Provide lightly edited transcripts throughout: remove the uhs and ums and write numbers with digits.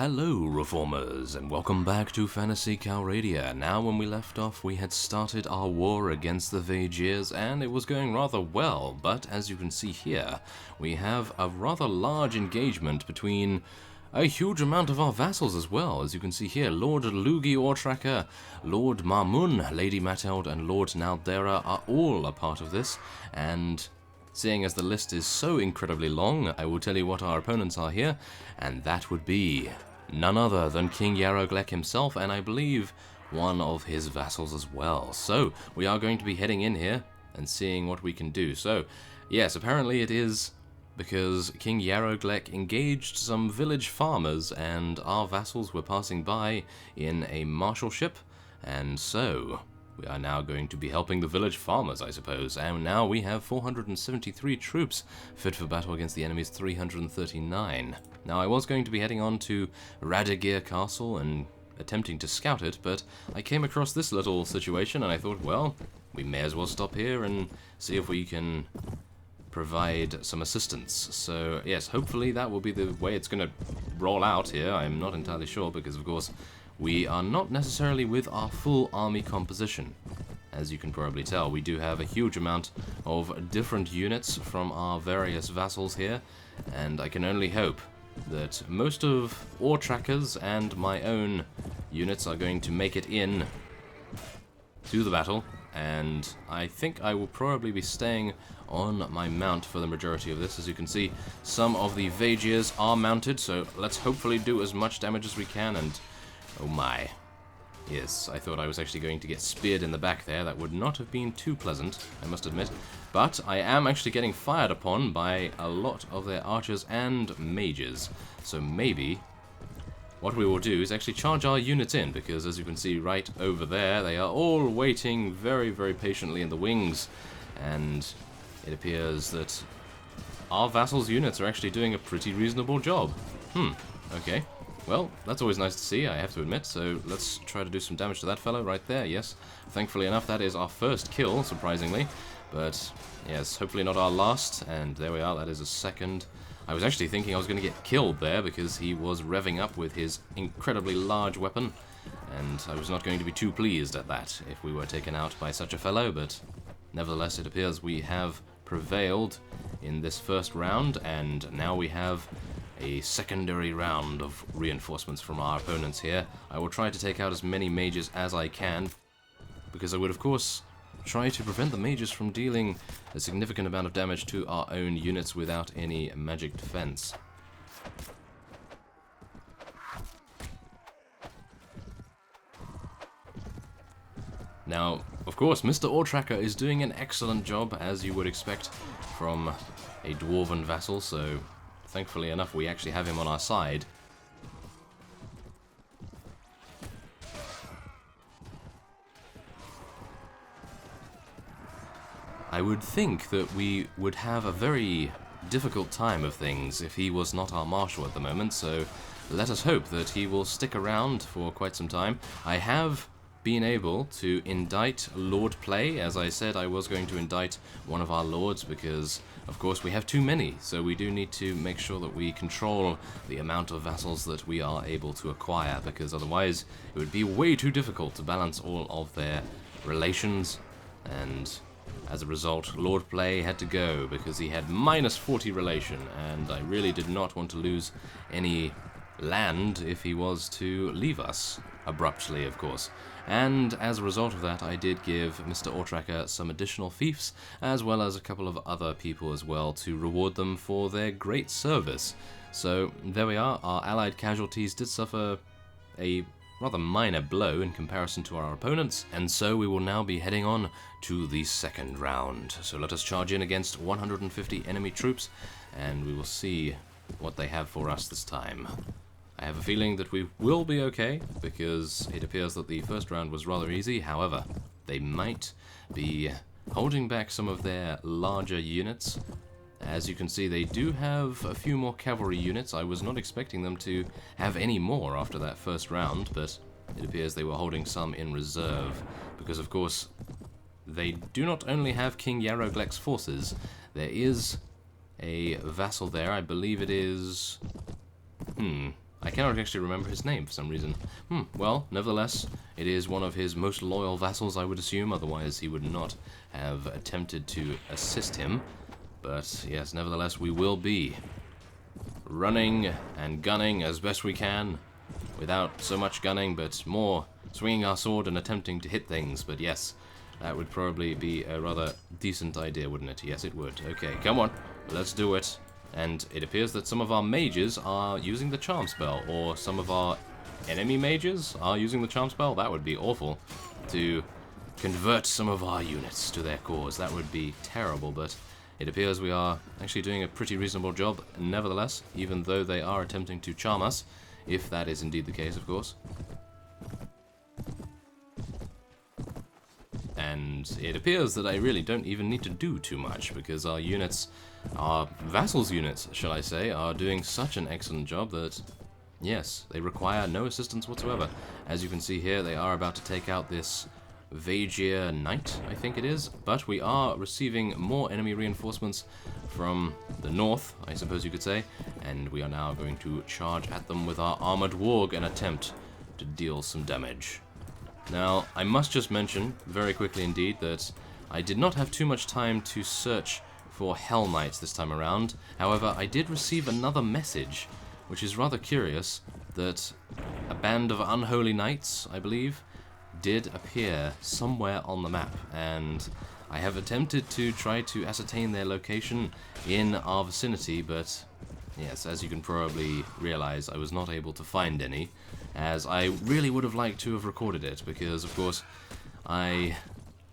Hello Reformers, and welcome back to Phantasy Calradia. Now when we left off we had started our war against the Vagirs and it was going rather well, but as you can see here, we have a rather large engagement between a huge amount of our vassals as well. As you can see here, Lord Lugi Ortracker, Lord Marmun, Lady Mateld and Lord Naldera are all a part of this, and seeing as the list is so incredibly long, I will tell you what our opponents are here, and that would be none other than King Yaroglek himself, and I believe one of his vassals as well. So, we are going to be heading in here and seeing what we can do. So, yes, apparently it is because King Yaroglek engaged some village farmers, and our vassals were passing by in a marshalship, and so we are now going to be helping the village farmers, I suppose, and now we have 473 troops fit for battle against the enemy's 339. Now, I was going to be heading on to Radagir Castle and attempting to scout it, but I came across this little situation and I thought, well, we may as well stop here and see if we can provide some assistance. So, yes, hopefully that will be the way it's going to roll out here. I'm not entirely sure because, of course, we are not necessarily with our full army composition. As you can probably tell, we do have a huge amount of different units from our various vassals here, and I can only hope that most of Ortracker's and my own units are going to make it in to the battle, and I think I will probably be staying on my mount for the majority of this. As you can see, some of the Vagirs are mounted, so let's hopefully do as much damage as we can, and oh my. Yes, I thought I was actually going to get speared in the back there. That would not have been too pleasant, I must admit. But I am actually getting fired upon by a lot of their archers and mages. So maybe what we will do is actually charge our units in, because as you can see right over there, they are all waiting very, very patiently in the wings. And it appears that our vassals' units are actually doing a pretty reasonable job. Okay. Well, that's always nice to see, I have to admit, so let's try to do some damage to that fellow right there, yes. Thankfully enough, that is our first kill, surprisingly, but yes, hopefully not our last, and there we are, that is a second. I was actually thinking I was going to get killed there because he was revving up with his incredibly large weapon, and I was not going to be too pleased at that if we were taken out by such a fellow, but nevertheless it appears we have prevailed in this first round, and now we have a secondary round of reinforcements from our opponents here. I will try to take out as many mages as I can, because I would of course try to prevent the mages from dealing a significant amount of damage to our own units without any magic defense. Now, of course, Mr. Ortracker is doing an excellent job, as you would expect from a dwarven vassal, so thankfully enough, we actually have him on our side. I would think that we would have a very difficult time of things if he was not our marshal at the moment, so let us hope that he will stick around for quite some time. I have been able to indict Lord Play. As I said, I was going to indict one of our lords because, of course, we have too many, so we do need to make sure that we control the amount of vassals that we are able to acquire, because otherwise it would be way too difficult to balance all of their relations, and as a result, Lord Play had to go because he had minus 40 relation, and I really did not want to lose any land if he was to leave us, abruptly, of course. And as a result of that, I did give Mr. Ortracker some additional fiefs, as well as a couple of other people as well, to reward them for their great service. So there we are, our allied casualties did suffer a rather minor blow in comparison to our opponents, and so we will now be heading on to the second round. So let us charge in against 150 enemy troops, and we will see what they have for us this time. I have a feeling that we will be okay, because it appears that the first round was rather easy. However, they might be holding back some of their larger units. As you can see, they do have a few more cavalry units. I was not expecting them to have any more after that first round, but it appears they were holding some in reserve, because of course they do not only have King Yaroglek's forces, there is a vassal there. I believe it is I cannot actually remember his name for some reason. Well, nevertheless, it is one of his most loyal vassals, I would assume, otherwise he would not have attempted to assist him. But yes, nevertheless, we will be running and gunning as best we can, without so much gunning, but more swinging our sword and attempting to hit things. But yes, that would probably be a rather decent idea, wouldn't it? Yes, it would. Okay, come on, let's do it. And it appears that some of our mages are using the charm spell, or some of our enemy mages are using the charm spell. That would be awful, to convert some of our units to their cause. That would be terrible, but it appears we are actually doing a pretty reasonable job nevertheless, even though they are attempting to charm us, if that is indeed the case, of course. And it appears that I really don't even need to do too much, because our units, our vassals' units, shall I say, are doing such an excellent job that, yes, they require no assistance whatsoever. As you can see here, they are about to take out this Vagier Knight, I think it is, but we are receiving more enemy reinforcements from the north, I suppose you could say, and we are now going to charge at them with our armored warg and attempt to deal some damage. Now, I must just mention, very quickly indeed, that I did not have too much time to search for Hell Knights this time around. However, I did receive another message, which is rather curious, that a band of unholy knights, I believe, did appear somewhere on the map, and I have attempted to try to ascertain their location in our vicinity, but yes, as you can probably realize, I was not able to find any, as I really would have liked to have recorded it, because of course I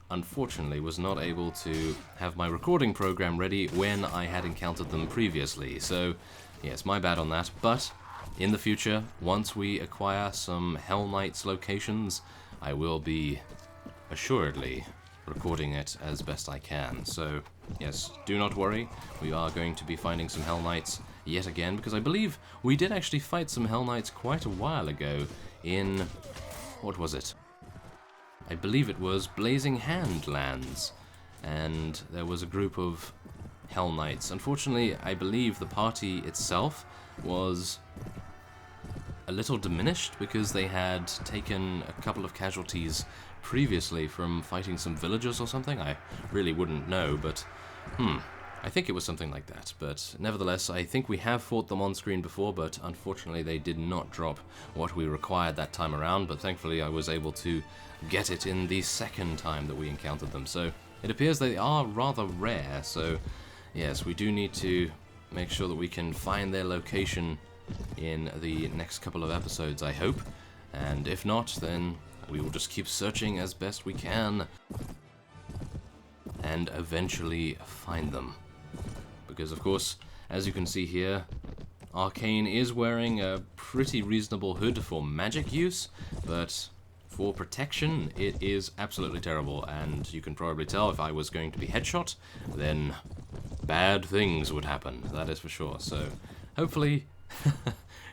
unfortunately was not able to have my recording program ready when I had encountered them previously. So yes, my bad on that, but in the future, once we acquire some Hell Knights locations, I will be assuredly recording it as best I can. So yes, do not worry, we are going to be finding some Hell Knights yet again, because I believe we did actually fight some Hell Knights quite a while ago in, what was it? I believe it was Blazing Hand lands, and there was a group of Hell Knights. Unfortunately, I believe the party itself was a little diminished because they had taken a couple of casualties previously from fighting some villagers or something. I really wouldn't know, but I think it was something like that. But nevertheless, I think we have fought them on screen before, but unfortunately they did not drop what we required that time around, but thankfully I was able to get it in the second time that we encountered them. So it appears they are rather rare, so yes, we do need to make sure that we can find their location in the next couple of episodes, I hope, and if not, then we will just keep searching as best we can and eventually find them. Because of course, as you can see here, Arkane is wearing a pretty reasonable hood for magic use, but for protection it is absolutely terrible, and you can probably tell if I was going to be headshot, then bad things would happen, that is for sure. So hopefully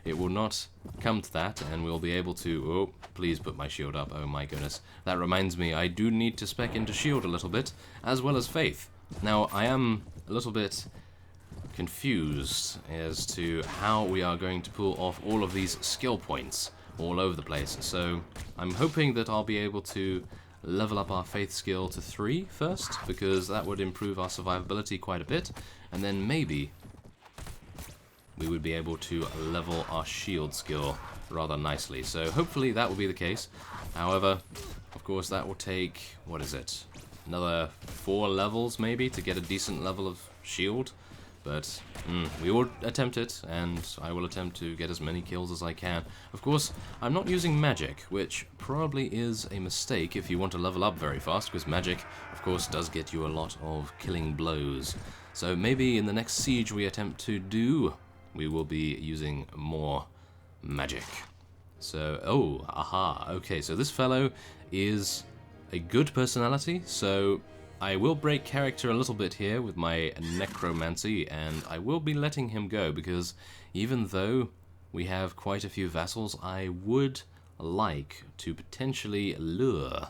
it will not come to that, and we'll be able to... Oh, please put my shield up. Oh my goodness. That reminds me, I do need to spec into shield a little bit, as well as faith. Now, I am a little bit confused as to how we are going to pull off all of these skill points all over the place. So I'm hoping that I'll be able to level up our faith skill to 3 first, because that would improve our survivability quite a bit, and then maybe we would be able to level our shield skill rather nicely. So hopefully that will be the case. However, of course, that will take, what is it, another 4 levels maybe to get a decent level of shield. But we will attempt it, and I will attempt to get as many kills as I can. Of course, I'm not using magic, which probably is a mistake if you want to level up very fast, because magic, of course, does get you a lot of killing blows. So maybe in the next siege we attempt to do, we will be using more magic. So, oh, aha, okay, so this fellow is a good personality, so I will break character a little bit here with my necromancy, and I will be letting him go, because even though we have quite a few vassals, I would like to potentially lure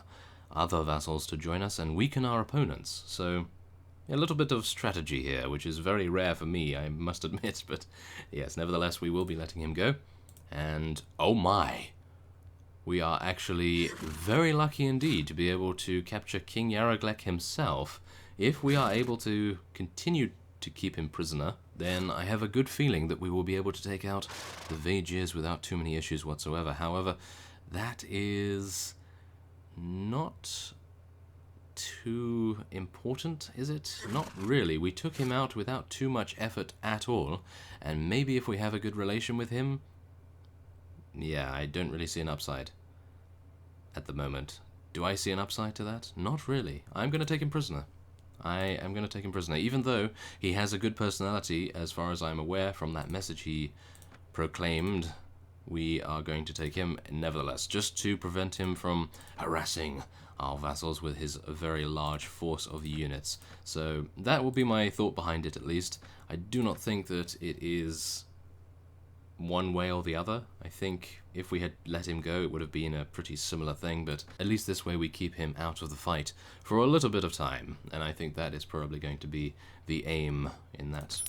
other vassals to join us and weaken our opponents. So a little bit of strategy here, which is very rare for me, I must admit, but yes, nevertheless, we will be letting him go. And oh my, we are actually very lucky indeed to be able to capture King Yaroglek himself. If we are able to continue to keep him prisoner, then I have a good feeling that we will be able to take out the Vagirs without too many issues whatsoever. However, that is not too important, is it? Not really. We took him out without too much effort at all, and maybe if we have a good relation with him, yeah, I don't really see an upside at the moment. Do I see an upside to that? Not really. I'm going to take him prisoner. I am going to take him prisoner, even though he has a good personality, as far as I'm aware from that message he proclaimed. We are going to take him nevertheless, just to prevent him from harassing our vassals with his very large force of units. So that will be my thought behind it, at least. I do not think that it is one way or the other. I think if we had let him go, it would have been a pretty similar thing, but at least this way we keep him out of the fight for a little bit of time, and I think that is probably going to be the aim in that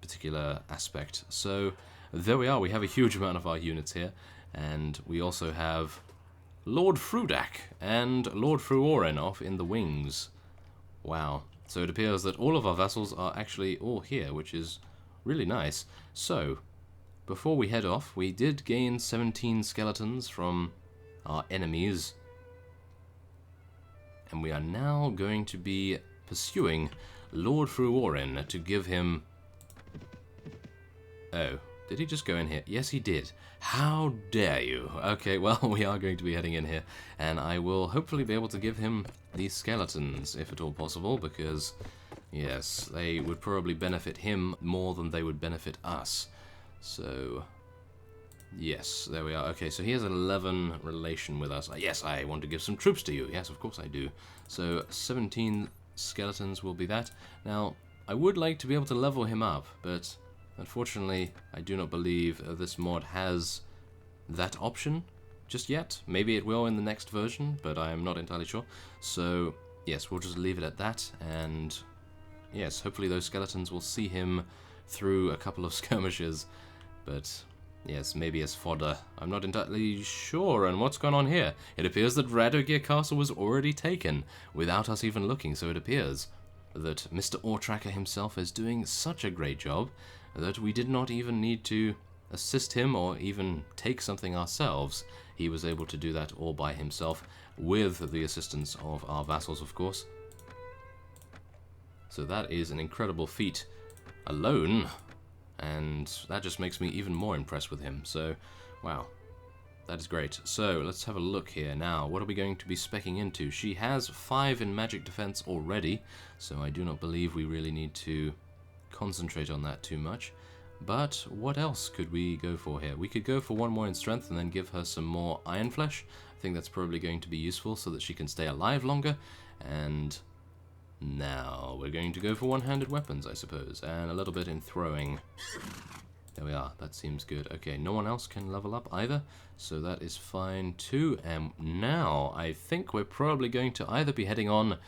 particular aspect. So there we are. We have a huge amount of our units here, and we also have Lord Frudak and Lord Fruoren off in the wings. Wow. So it appears that all of our vassals are actually all here, which is really nice. So before we head off, we did gain 17 skeletons from our enemies, and we are now going to be pursuing Lord Fruoren to give him... Oh, did he just go in here? Yes, he did. How dare you? Okay, well, we are going to be heading in here, and I will hopefully be able to give him these skeletons, if at all possible, because, yes, they would probably benefit him more than they would benefit us. So, yes, there we are. Okay, so he has an 11 relation with us. Yes, I want to give some troops to you. Yes, of course I do. So, 17 skeletons will be that. Now, I would like to be able to level him up, but unfortunately, I do not believe this mod has that option just yet. Maybe it will in the next version, but I am not entirely sure. So, yes, we'll just leave it at that, and yes, hopefully those skeletons will see him through a couple of skirmishes. But, yes, maybe as fodder. I'm not entirely sure on what's gone on here. It appears that Radogir Castle was already taken, without us even looking, so it appears that Mr. Ortracker himself is doing such a great job that we did not even need to assist him or even take something ourselves. He was able to do that all by himself, with the assistance of our vassals, of course. So that is an incredible feat alone, and that just makes me even more impressed with him. So, wow, that is great. So, let's have a look here now. What are we going to be speccing into? She has 5 in magic defense already, so I do not believe we really need to concentrate on that too much. But what else could we go for here? We could go for 1 more in strength and then give her some more iron flesh. I think that's probably going to be useful so that she can stay alive longer. And now we're going to go for one-handed weapons, I suppose, and a little bit in throwing. There we are. That seems good. Okay, no one else can level up either, so that is fine too. And now I think we're probably going to either be heading on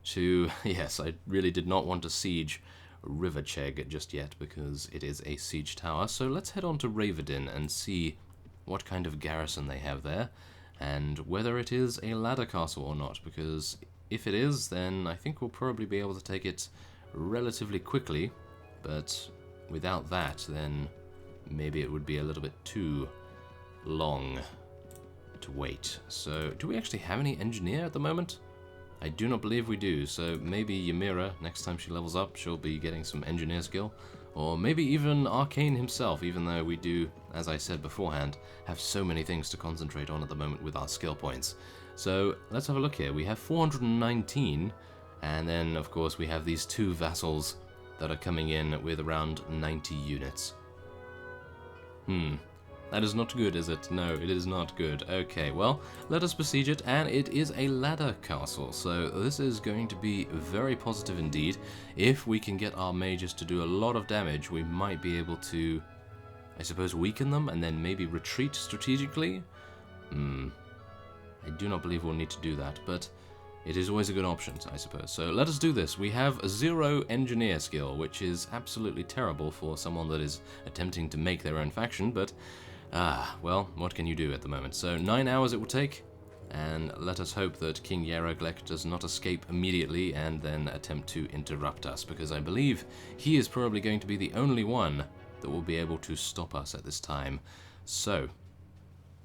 to... Yes, I really did not want to siege Riverchegg just yet because it is a siege tower. So let's head on to Reyvadin and see what kind of garrison they have there, and whether it is a ladder castle or not, because if it is, then I think we'll probably be able to take it relatively quickly, but without that, then maybe it would be a little bit too long to wait. So, do we actually have any engineer at the moment? I do not believe we do, so maybe Ymira, next time she levels up, she'll be getting some engineer skill, or maybe even Arkane himself, even though we do, as I said beforehand, have so many things to concentrate on at the moment with our skill points. So let's have a look here. We have 419, and then of course we have these 2 vassals that are coming in with around 90 units. That is not good, is it? No, it is not good. Okay, well, let us besiege it, and it is a ladder castle, so this is going to be very positive indeed. If we can get our mages to do a lot of damage, we might be able to, I suppose, weaken them and then maybe retreat strategically. I do not believe we'll need to do that, but it is always a good option, I suppose. So let us do this. We have 0 engineer skill, which is absolutely terrible for someone that is attempting to make their own faction, but Ah, well, what can you do at the moment? So 9 hours it will take, and let us hope that King Yaroglek does not escape immediately and then attempt to interrupt us, because I believe he is probably going to be the only one that will be able to stop us at this time. So,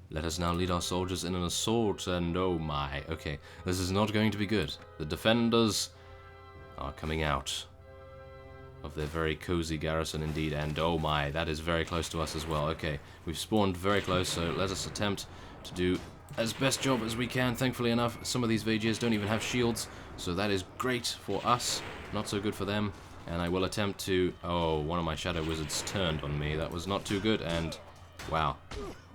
let us now lead our soldiers in an assault, and oh my, okay, this is not going to be good. The defenders are coming out of their very cozy garrison indeed, and oh my, that is very close to us as well. Okay, we've spawned very close, so let us attempt to do as best job as we can. Thankfully enough, some of these Vagiers don't even have shields, so that is great for us, not so good for them. And I will attempt to... oh, one of my shadow wizards turned on me. That was not too good, and wow.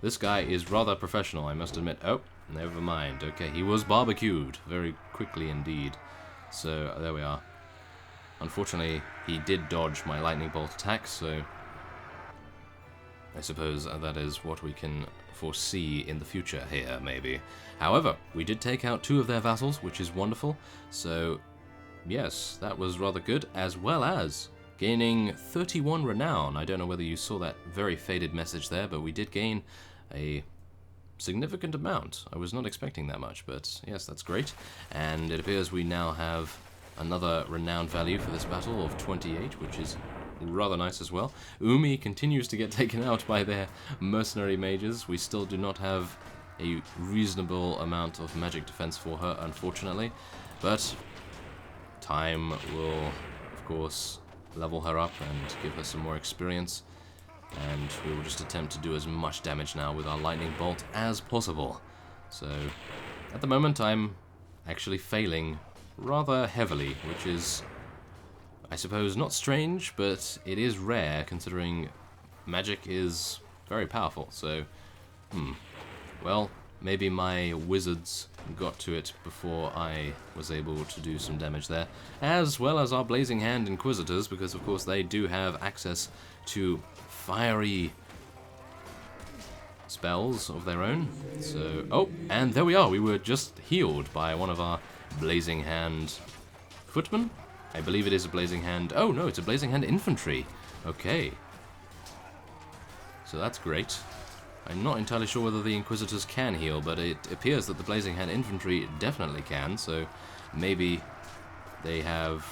This guy is rather professional, I must admit. Oh, never mind. Okay, he was barbecued very quickly indeed. So, there we are. Unfortunately, he did dodge my lightning bolt attack, so I suppose that is what we can foresee in the future here, maybe. However, we did take out 2 of their vassals, which is wonderful, so yes, that was rather good, as well as gaining 31 renown. I don't know whether you saw that very faded message there, but we did gain a significant amount. I was not expecting that much, but yes, that's great. And it appears we now have another renown value for this battle of 28, which is rather nice as well. Umi continues to get taken out by their mercenary mages. We still do not have a reasonable amount of magic defense for her, unfortunately, but time will, of course, level her up and give her some more experience, and we will just attempt to do as much damage now with our lightning bolt as possible. So, at the moment I'm actually failing rather heavily, which is, I suppose, not strange, but it is rare considering magic is very powerful, so, well, maybe my wizards got to it before I was able to do some damage there, as well as our Blazing Hand Inquisitors, because of course they do have access to fiery spells of their own. So, oh, and there we are, we were just healed by one of our Blazing Hand footmen. I believe it is a Blazing Hand, oh no, it's a Blazing Hand Infantry. Okay. So that's great. I'm not entirely sure whether the Inquisitors can heal, but it appears that the Blazing Hand Infantry definitely can, so maybe they have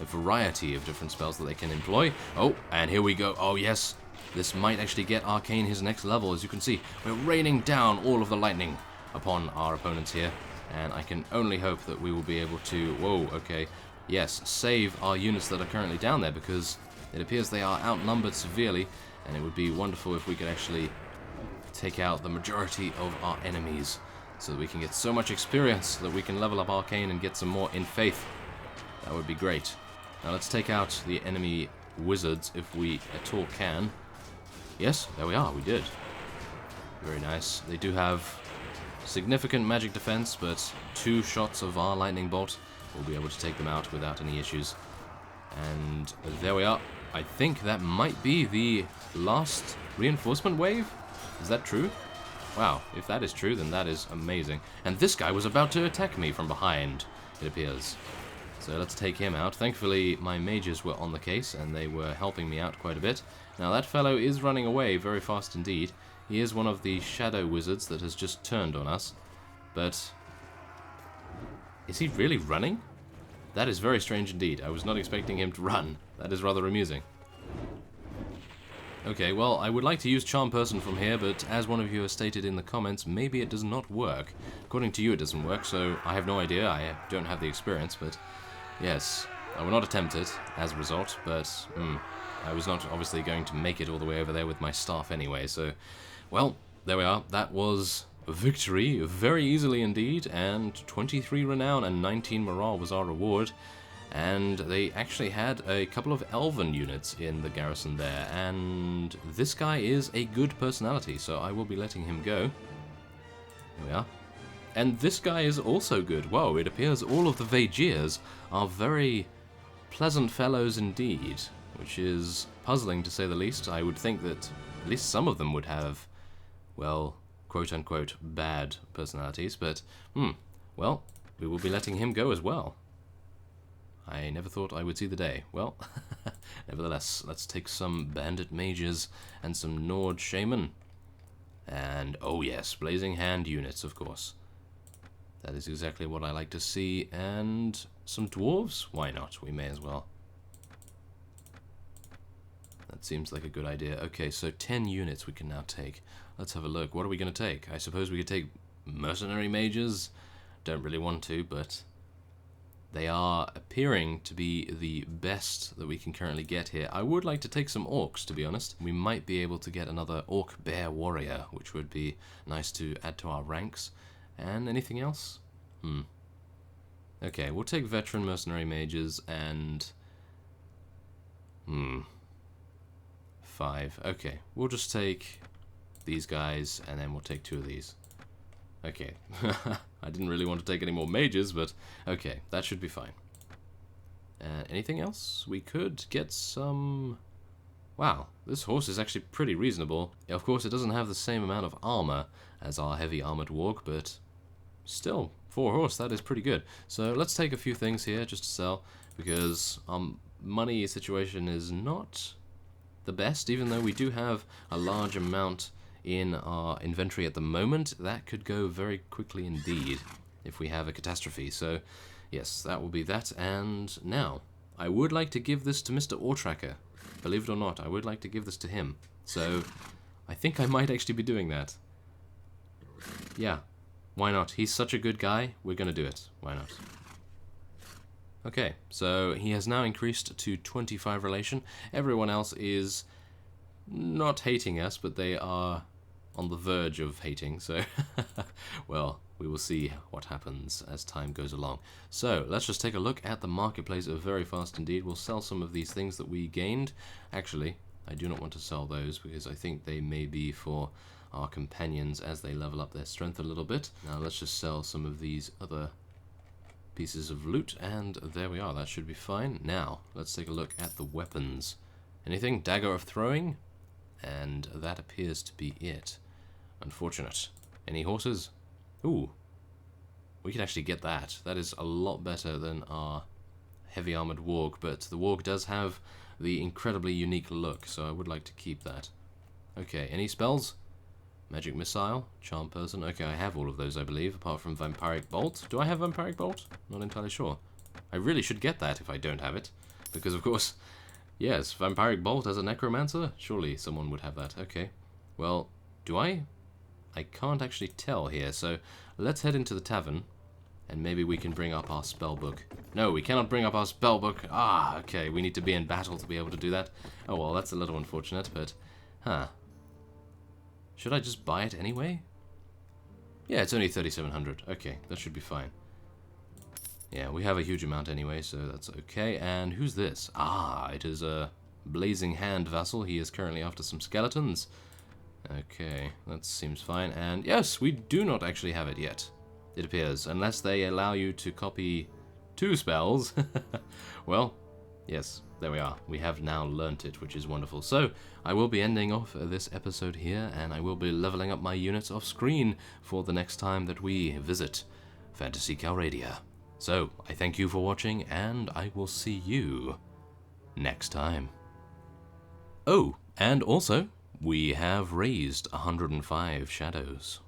a variety of different spells that they can employ. Oh, and here we go. Oh yes, this might actually get Arkane his next level. As you can see, we're raining down all of the lightning upon our opponents here, and I can only hope that we will be able to, whoa, okay, yes, save our units that are currently down there, because it appears they are outnumbered severely, and it would be wonderful if we could actually take out the majority of our enemies, so that we can get so much experience that we can level up Arkane and get some more in faith. That would be great. Now let's take out the enemy wizards if we at all can. Yes, there we are, we did. Very nice. They do have significant magic defense, but 2 shots of our lightning bolt will be able to take them out without any issues. And there we are. I think that might be the last reinforcement wave. Is that true? Wow, if that is true, then that is amazing. And this guy was about to attack me from behind, it appears. So let's take him out. Thankfully, my mages were on the case, and they were helping me out quite a bit. Now, that fellow is running away very fast indeed. He is one of the shadow wizards that has just turned on us. But is he really running? That is very strange indeed. I was not expecting him to run. That is rather amusing. Okay, well, I would like to use Charm Person from here, but as one of you has stated in the comments, maybe it does not work. According to you, it doesn't work, so I have no idea. I don't have the experience, but yes, I will not attempt it as a result, but I was not obviously going to make it all the way over there with my staff anyway, so, well, there we are. That was a victory, very easily indeed, and 23 renown and 19 morale was our reward. And they actually had a couple of elven units in the garrison there, and this guy is a good personality, so I will be letting him go. Here we are. And this guy is also good. Whoa, it appears all of the Vagiers are very pleasant fellows indeed, which is puzzling to say the least. I would think that at least some of them would have, well, quote-unquote bad personalities, but, well, we will be letting him go as well. I never thought I would see the day. Well, nevertheless, let's take some bandit mages and some Nord shaman. And, oh yes, blazing hand units, of course. That is exactly what I like to see. And some dwarves? Why not? We may as well. That seems like a good idea. Okay, so 10 units we can now take. Let's have a look. What are we going to take? I suppose we could take mercenary mages. Don't really want to, but they are appearing to be the best that we can currently get here. I would like to take some orcs, to be honest. We might be able to get another orc bear warrior, which would be nice to add to our ranks. And anything else? Okay, we'll take veteran mercenary mages and... 5. Okay, we'll just take these guys, and then we'll take 2 of these. Okay, I didn't really want to take any more mages, but okay, that should be fine. Anything else? We could get some... Wow, this horse is actually pretty reasonable. Yeah, of course, it doesn't have the same amount of armor as our heavy armored warg, but still, for a horse, that is pretty good. So let's take a few things here just to sell, because our money situation is not the best, even though we do have a large amount in our inventory at the moment. That could go very quickly indeed if we have a catastrophe. So yes, that will be that. And now I would like to give this to Mr. Ortracker. Believe it or not, I would like to give this to him. So I think I might actually be doing that. Yeah, why not? He's such a good guy. We're gonna do it. Why not? Okay, so he has now increased to 25 relation. Everyone else is not hating us, but they are on the verge of hating, so well, we will see what happens as time goes along. So let's just take a look at the marketplace very fast indeed. We'll sell some of these things that we gained. Actually, I do not want to sell those because I think they may be for our companions as they level up their strength a little bit. Now let's just sell some of these other pieces of loot, and there we are. That should be fine. Now let's take a look at the weapons. Anything? Dagger of throwing? And that appears to be it. Unfortunate. Any horses? Ooh. We can actually get that. That is a lot better than our heavy armored warg, but the warg does have the incredibly unique look, so I would like to keep that. Okay, any spells? Magic missile, charm person. Okay, I have all of those, I believe, apart from vampiric bolt. Do I have vampiric bolt? Not entirely sure. I really should get that if I don't have it, because of course, yes, vampiric bolt as a necromancer? Surely someone would have that. Okay. Well, do I? I can't actually tell here, so let's head into the tavern, and maybe we can bring up our spellbook. No, we cannot bring up our spellbook. Ah, okay, we need to be in battle to be able to do that. Oh well, that's a little unfortunate, but... Huh. Should I just buy it anyway? Yeah, it's only 3,700. Okay, that should be fine. Yeah, we have a huge amount anyway, so that's okay. And who's this? Ah, it is a blazing hand vassal. He is currently after some skeletons. Okay, that seems fine. And yes, we do not actually have it yet, it appears, unless they allow you to copy 2 spells. Well, yes, there we are. We have now learnt it, which is wonderful. So, I will be ending off this episode here, and I will be leveling up my units off screen for the next time that we visit Phantasy Calradia. So, I thank you for watching, and I will see you next time. Oh, and also, we have raised 105 shadows.